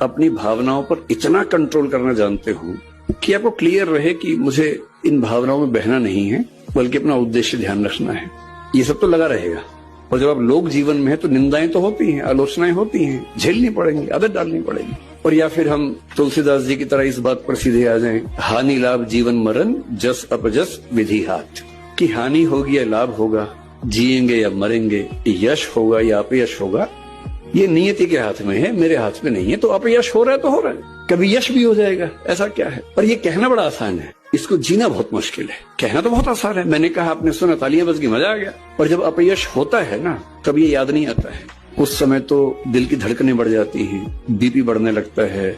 अपनी भावनाओं पर इतना कंट्रोल करना जानते हो कि आपको क्लियर रहे कि मुझे इन भावनाओं में बहना नहीं है, बल्कि अपना उद्देश्य ध्यान रखना है। ये सब तो लगा रहेगा। और जब आप लोग जीवन में है तो निंदाएं तो होती हैं, आलोचनाएं होती हैं, झेलनी पड़ेंगी, आदत डालनी पड़ेगी। और या फिर हम तुलसीदास जी की तरह इस बात पर सीधे आ जाएं, हानि लाभ जीवन मरण जस अपजस विधि हाथ, कि हानि होगी या लाभ होगा, जिएंगे या मरेंगे, यश होगा या अपयश होगा, ये नियति के हाथ में है, मेरे हाथ में नहीं है। तो अपयश हो रहा है तो हो रहा है, कभी यश भी हो जाएगा, ऐसा क्या है। पर ये कहना बड़ा आसान है, इसको जीना बहुत मुश्किल है। कहना तो बहुत आसान है, मैंने कहा, आपने सुना, तालियां बज गई, मजा आ गया। और जब अपयश होता है ना, तब ये याद नहीं आता है। उस समय तो दिल की धड़कनें बढ़ जाती हैं, बीपी बढ़ने लगता है,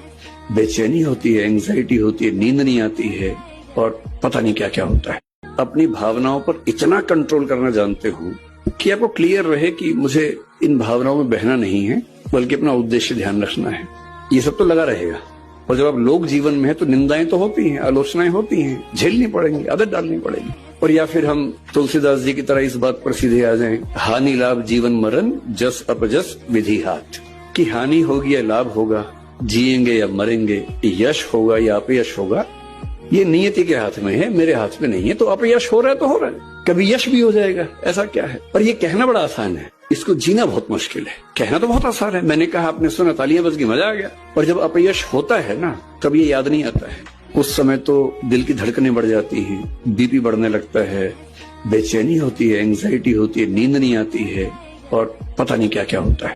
बेचैनी होती है, एंग्जाइटी होती है, नींद नहीं आती है, और पता नहीं क्या क्या होता है। अपनी भावनाओं पर इतना कंट्रोल करना जानते हो कि आपको क्लियर रहे कि मुझे इन भावनाओं में बहना नहीं है, बल्कि अपना उद्देश्य ध्यान रखना है। ये सब तो लगा रहेगा। और जब आप लोग जीवन में है तो निंदाएं तो होती हैं, आलोचनाएं होती हैं, झेलनी पड़ेंगी, आदत डालनी पड़ेगी। और या फिर हम तुलसीदास जी की तरह इस बात पर सीधे आ जाएं, हानि लाभ जीवन मरण जस अपजस विधि हाथ, कि हानि होगी या लाभ होगा, जिएंगे या मरेंगे, यश होगा या अपयश होगा, ये नियति के हाथ में है, मेरे हाथ में नहीं है। तो अपयश हो रहा है तो हो रहा है, कभी यश भी हो जाएगा, ऐसा क्या है। पर ये कहना बड़ा आसान है, इसको जीना बहुत मुश्किल है। कहना तो बहुत आसान है, मैंने कहा, आपने सुना, तालियां बज गई, मजा आ गया। और जब अपयश होता है ना, तब ये याद नहीं आता है। उस समय तो दिल की धड़कनें बढ़ जाती हैं, बीपी बढ़ने लगता है, बेचैनी होती है, एंग्जाइटी होती है, नींद नहीं आती है, और पता नहीं क्या क्या होता है।